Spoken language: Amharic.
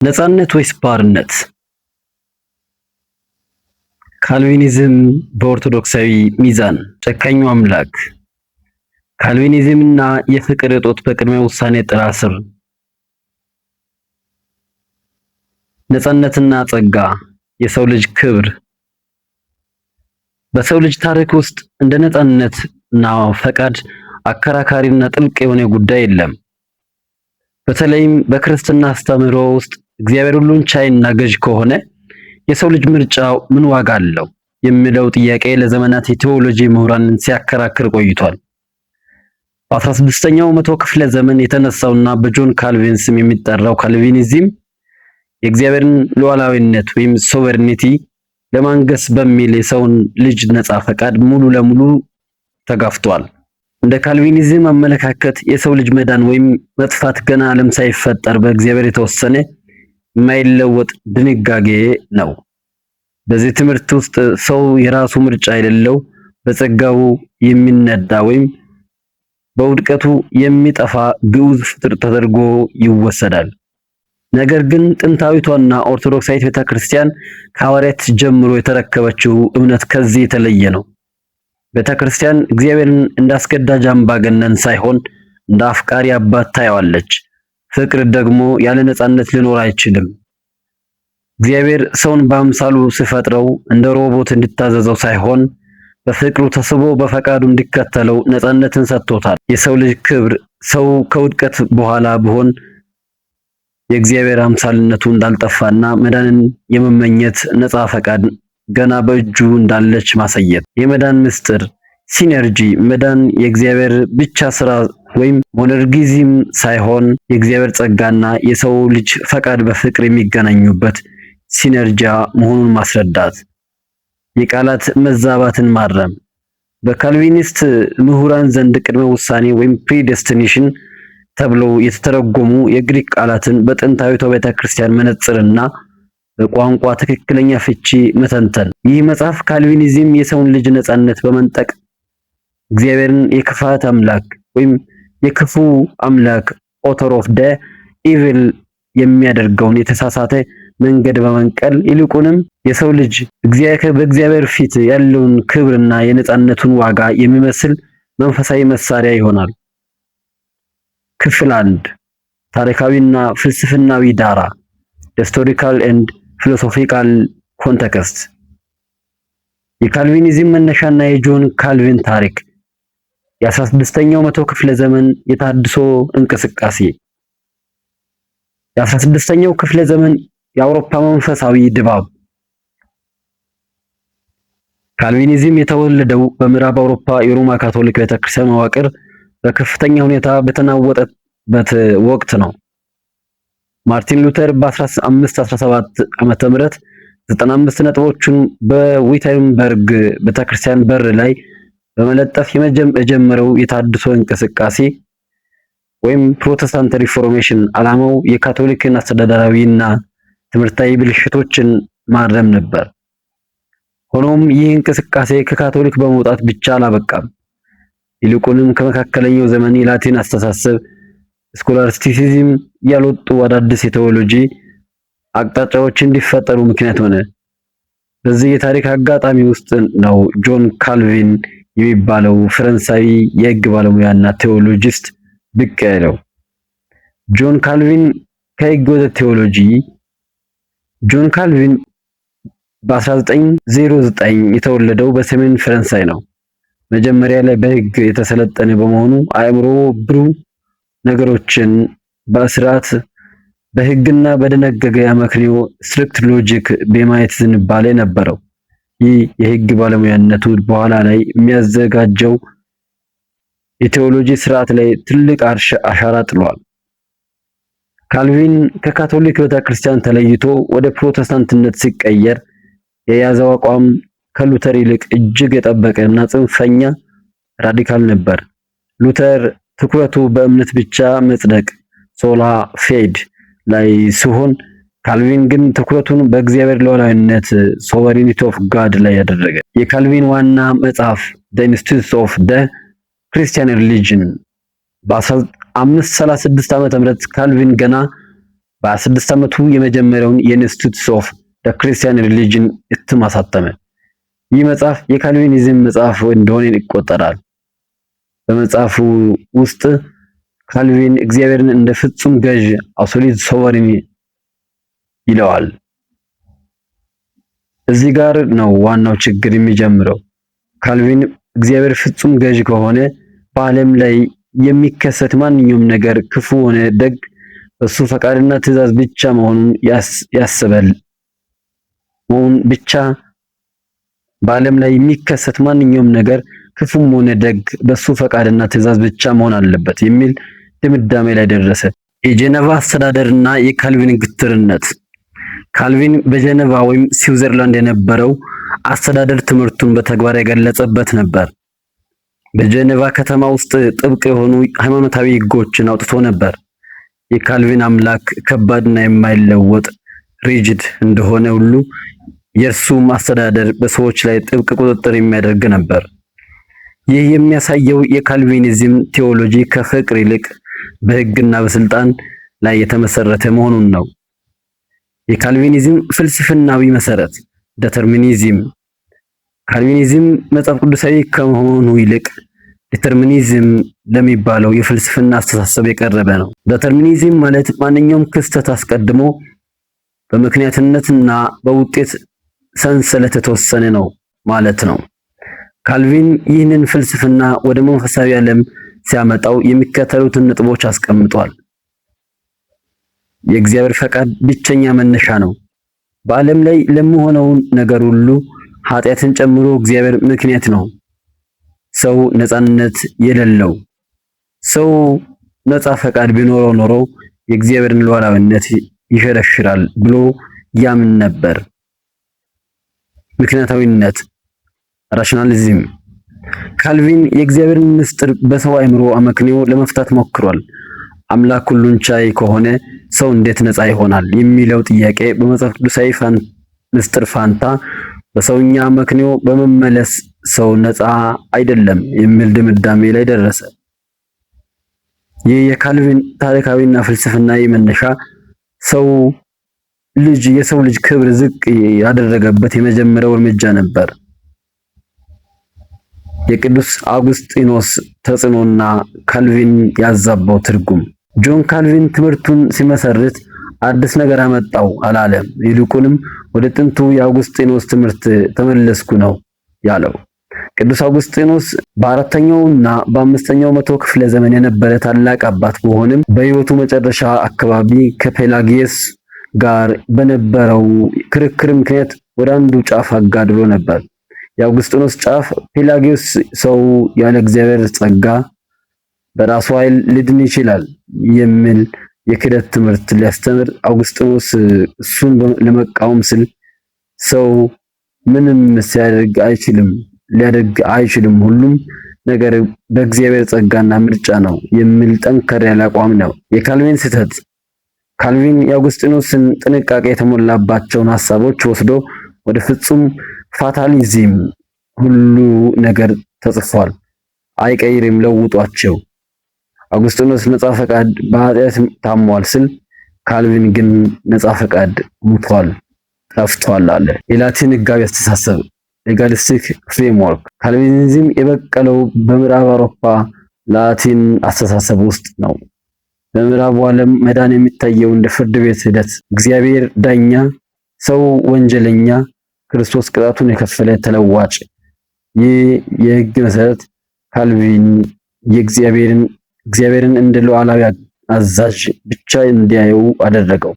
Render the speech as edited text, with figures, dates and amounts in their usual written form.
ነፃነት ወይስ ባርነት? ካልቪኒዝም በኦርቶዶክሳዊ ሚዛን፣ ጨካኙ አምላክ። ካልቪኒዝም እና የፍቅር እጦት በቅድመ ውሳኔ ጥላ ስር። ነፃነትና ጸጋ፣ የሰው ልጅ ክብር። በሰው ልጅ ታሪክ ውስጥ እንደ ነፃነት እና ፈቃድ አከራካሪና ጥልቅ የሆነ ጉዳይ የለም። በተለይም በክርስትና አስተምህሮ ውስጥ እግዚአብሔር ሁሉን ቻይና ገዥ ከሆነ የሰው ልጅ ምርጫው ምን ዋጋ አለው የሚለው ጥያቄ ለዘመናት የቴዎሎጂ ምሁራንን ሲያከራክር ቆይቷል። በ16ኛው መቶ ክፍለ ዘመን የተነሳውና በጆን ካልቪን ስም የሚጠራው ካልቪኒዝም የእግዚአብሔርን ሉዓላዊነት ወይም ሶቨርኒቲ ለማንገስ በሚል የሰውን ልጅ ነፃ ፈቃድ ሙሉ ለሙሉ ተጋፍቷል። እንደ ካልቪኒዝም አመለካከት የሰው ልጅ መዳን ወይም መጥፋት ገና ዓለም ሳይፈጠር በእግዚአብሔር የተወሰነ የማይለወጥ ድንጋጌ ነው። በዚህ ትምህርት ውስጥ ሰው የራሱ ምርጫ የሌለው በጸጋው የሚነዳ ወይም በውድቀቱ የሚጠፋ ግዑዝ ፍጥር ተደርጎ ይወሰዳል። ነገር ግን ጥንታዊቷና ኦርቶዶክሳዊት ቤተክርስቲያን ከሐዋርያት ጀምሮ የተረከበችው እምነት ከዚህ የተለየ ነው። ቤተክርስቲያን እግዚአብሔርን እንዳስገዳጅ አምባገነን ሳይሆን እንደ አፍቃሪ አባት ታየዋለች። ፍቅር ደግሞ ያለ ነፃነት ሊኖር አይችልም። እግዚአብሔር ሰውን በአምሳሉ ሲፈጥረው እንደ ሮቦት እንዲታዘዘው ሳይሆን በፍቅሩ ተስቦ በፈቃዱ እንዲከተለው ነፃነትን ሰጥቶታል። የሰው ልጅ ክብር ሰው ከውድቀት በኋላ ቢሆን የእግዚአብሔር አምሳልነቱ እንዳልጠፋና መዳንን የመመኘት ነፃ ፈቃድ ገና በእጁ እንዳለች ማሳየት። የመዳን ምስጢር ሲነርጂ፣ መዳን የእግዚአብሔር ብቻ ስራ ወይም ሞነርጊዝም ሳይሆን የእግዚአብሔር ጸጋና የሰው ልጅ ፈቃድ በፍቅር የሚገናኙበት ሲነርጂያ መሆኑን ማስረዳት። የቃላት መዛባትን ማረም። በካልቪኒስት ምሁራን ዘንድ ቅድመ ውሳኔ ወይም ፕሪዴስቲኔሽን ተብለው የተተረጎሙ የግሪክ ቃላትን በጥንታዊቷ ቤተክርስቲያን መነጽርና በቋንቋ ትክክለኛ ፍቺ መተንተን። ይህ መጽሐፍ ካልቪኒዝም የሰውን ልጅ ነፃነት በመንጠቅ እግዚአብሔርን የክፋት አምላክ ወይም የክፉ አምላክ ኦተር ኦፍ ደ ኢቪል የሚያደርገውን የተሳሳተ መንገድ በመንቀል ይልቁንም የሰው ልጅ በእግዚአብሔር ፊት ያለውን ክብርና የነፃነቱን ዋጋ የሚመስል መንፈሳዊ መሳሪያ ይሆናል። ክፍል 1 ታሪካዊና ፍልስፍናዊ ዳራ ሂስቶሪካል ኤንድ ፊሎሶፊካል ኮንቴክስት። የካልቪኒዝም መነሻና የጆን ካልቪን ታሪክ። የ16ኛው መቶ ክፍለ ዘመን የታድሶ እንቅስቃሴ። የ16ኛው ክፍለ ዘመን የአውሮፓ መንፈሳዊ ድባብ። ካልቪኒዝም የተወለደው በምዕራብ አውሮፓ የሮማ ካቶሊክ ቤተክርስቲያን መዋቅር በከፍተኛ ሁኔታ በተናወጠበት ወቅት ነው። ማርቲን ሉተር በ1517 ዓመተ ምህረት 95 ነጥቦችን በዊተንበርግ ቤተክርስቲያን በር ላይ በመለጠፍ የጀመረው የታድሶ እንቅስቃሴ ወይም ፕሮቴስታንት ሪፎርሜሽን ዓላማው የካቶሊክን አስተዳደራዊና ትምህርታዊ ብልሽቶችን ማረም ነበር። ሆኖም ይህ እንቅስቃሴ ከካቶሊክ በመውጣት ብቻ አላበቃም። ይልቁንም ከመካከለኛው ዘመን የላቲን አስተሳሰብ ስኮላስቲሲዝም ያልወጡ አዳዲስ የቴዎሎጂ አቅጣጫዎች እንዲፈጠሩ ምክንያት ሆነ። በዚህ የታሪክ አጋጣሚ ውስጥ ነው ጆን ካልቪን የሚባለው ፈረንሳዊ የሕግ ባለሙያና ቴዎሎጂስት ብቅ ያለው። ጆን ካልቪን ከሕግ ወደ ቴዎሎጂ። ጆን ካልቪን በ1909 የተወለደው በሰሜን ፈረንሳይ ነው። መጀመሪያ ላይ በሕግ የተሰለጠነ በመሆኑ አእምሮ ብሩህ ነገሮችን በስርዓት በሕግና በደነገገ አመክንዮ ስትሪክት ሎጂክ በማየት ዝንባሌ ነበረው። ይህ የሕግ ባለሙያነቱ በኋላ ላይ የሚያዘጋጀው የቴዎሎጂ ስርዓት ላይ ትልቅ አሻራ ጥሏል። ካልቪን ከካቶሊክ ቤተክርስቲያን ተለይቶ ወደ ፕሮቴስታንትነት ሲቀየር የያዘው አቋም ከሉተር ይልቅ እጅግ የጠበቀ እና ጽንፈኛ ራዲካል ነበር። ሉተር ትኩረቱ በእምነት ብቻ መጽደቅ ሶላ ፌድ ላይ ሲሆን ካልቪን ግን ትኩረቱን በእግዚአብሔር ሉዓላዊነት ሶቨሬኒቲ ኦፍ ጋድ ላይ ያደረገ። የካልቪን ዋና መጽሐፍ ዘ ኢንስቲትዩትስ ኦፍ ዘ ክርስቲያን ሪሊጅን በ1536 ዓመተ ምህረት ካልቪን ገና በ26 ዓመቱ የመጀመሪያውን የኢንስቲትዩትስ ኦፍ ዘ ክርስቲያን ሪሊጅን እትም አሳተመ። ይህ መጽሐፍ የካልቪኒዝም መጽሐፍ እንደሆነ ይቆጠራል። በመጽሐፉ ውስጥ ካልቪን እግዚአብሔርን እንደ ፍጹም ገዥ አብሶሉት ሶቨሪን ይለዋል። እዚህ ጋር ነው ዋናው ችግር የሚጀምረው። ካልቪን እግዚአብሔር ፍጹም ገዥ ከሆነ በዓለም ላይ የሚከሰት ማንኛውም ነገር ክፉ ሆነ ደግ በሱ ፈቃድና ትእዛዝ ብቻ መሆኑን ያስባል። በዓለም ላይ የሚከሰት ማንኛውም ነገር ክፉም ሆነ ደግ በሱ ፈቃድና ትእዛዝ ብቻ መሆን አለበት የሚል ድምዳሜ ላይ ደረሰ። የጄኔቫ አስተዳደርና የካልቪን ግትርነት። ካልቪን በጄኔቫ ወይም ስዊዘርላንድ የነበረው አስተዳደር ትምህርቱን በተግባር የገለጸበት ነበር። በጄኔቫ ከተማ ውስጥ ጥብቅ የሆኑ ሃይማኖታዊ ሕጎችን አውጥቶ ነበር። የካልቪን አምላክ ከባድና የማይለወጥ ሪጅድ እንደሆነ ሁሉ የእርሱም አስተዳደር በሰዎች ላይ ጥብቅ ቁጥጥር የሚያደርግ ነበር። ይህ የሚያሳየው የካልቪኒዝም ቴዎሎጂ ከፍቅር ይልቅ በሕግና በስልጣን ላይ የተመሰረተ መሆኑን ነው። የካልቪኒዝም ፍልስፍናዊ መሰረት ዴተርሚኒዝም። ካልቪኒዝም መጽሐፍ ቅዱሳዊ ከመሆኑ ይልቅ ዲተርሚኒዝም ለሚባለው የፍልስፍና አስተሳሰብ የቀረበ ነው። ዲተርሚኒዝም ማለት ማንኛውም ክስተት አስቀድሞ በምክንያትነትና በውጤት ሰንሰለት የተወሰነ ነው ማለት ነው። ካልቪን ይህንን ፍልስፍና ወደ መንፈሳዊ ዓለም ሲያመጣው የሚከተሉትን ነጥቦች አስቀምጧል። የእግዚአብሔር ፈቃድ ብቸኛ መነሻ ነው። በዓለም ላይ ለሚሆነው ነገር ሁሉ ኃጢአትን ጨምሮ እግዚአብሔር ምክንያት ነው። ሰው ነፃነት የሌለው ሰው ነፃ ፈቃድ ቢኖረው ኖሮ የእግዚአብሔርን ሉዓላዊነት ይሸረሽራል ብሎ ያምን ነበር። ምክንያታዊነት ራሽናሊዝም። ካልቪን የእግዚአብሔርን ምስጢር በሰው አእምሮ አመክንዮ ለመፍታት ሞክሯል። አምላክ ሁሉን ቻይ ከሆነ ሰው እንዴት ነፃ ይሆናል የሚለው ጥያቄ በመጽሐፍ ቅዱሳዊ ምስጢር ፋንታ በሰውኛ አመክንዮ በመመለስ ሰው ነፃ አይደለም የሚል ድምዳሜ ላይ ደረሰ። ይህ የካልቪን ታሪካዊና ፍልስፍናዊ መነሻ የሰው ልጅ ክብር ዝቅ ያደረገበት የመጀመሪያው እርምጃ ነበር። የቅዱስ አውግስጢኖስ ተጽዕኖና ካልቪን ያዛባው ትርጉም። ጆን ካልቪን ትምህርቱን ሲመሰርት አዲስ ነገር አመጣው አላለም። ይልቁንም ወደ ጥንቱ የአውግስጢኖስ ትምህርት ተመለስኩ ነው ያለው። ቅዱስ አውግስጢኖስ በአራተኛውና በአምስተኛው መቶ ክፍለ ዘመን የነበረ ታላቅ አባት ቢሆንም በሕይወቱ መጨረሻ አካባቢ ከፔላጊየስ ጋር በነበረው ክርክር ምክንያት ወደ አንዱ ጫፍ አጋድሎ ነበር። የአውግስጢኖስ ጫፍ ፔላጊዮስ ሰው ያለ እግዚአብሔር ጸጋ በራሱ ኃይል ሊድን ይችላል የሚል የክህደት ትምህርት ሊያስተምር፣ አውግስጢኖስ እሱን ለመቃወም ስል ሰው ምንም ሊያደርግ አይችልም፣ ሁሉም ነገር በእግዚአብሔር ጸጋና ምርጫ ነው የሚል ጠንከር ያለ አቋም ነው። የካልቪን ስህተት። ካልቪን የአውግስጢኖስን ጥንቃቄ የተሞላባቸውን ሐሳቦች ወስዶ ወደ ፍጹም ፋታሊዝም ሁሉ ነገር ተጽፏል፣ አይቀይርም፣ ለውጧቸው። አውግስጢኖስ ነፃ ፈቃድ በኃጢአት ታሟል ስል፣ ካልቪን ግን ነፃ ፈቃድ ሙቷል፣ ጠፍቷል አለ። የላቲን ሕጋዊ አስተሳሰብ ሌጋሊስቲክ ፍሬምወርክ። ካልቪኒዝም የበቀለው በምዕራብ አውሮፓ ላቲን አስተሳሰብ ውስጥ ነው። በምዕራቡ ዓለም መዳን የሚታየው እንደ ፍርድ ቤት ሂደት፣ እግዚአብሔር ዳኛ፣ ሰው ወንጀለኛ፣ ክርስቶስ ቅጣቱን የከፈለ ተለዋጭ። ይህ የሕግ መሰረት ካልቪን እግዚአብሔርን እንደ ሉዓላዊ አዛዥ ብቻ እንዲያየው አደረገው።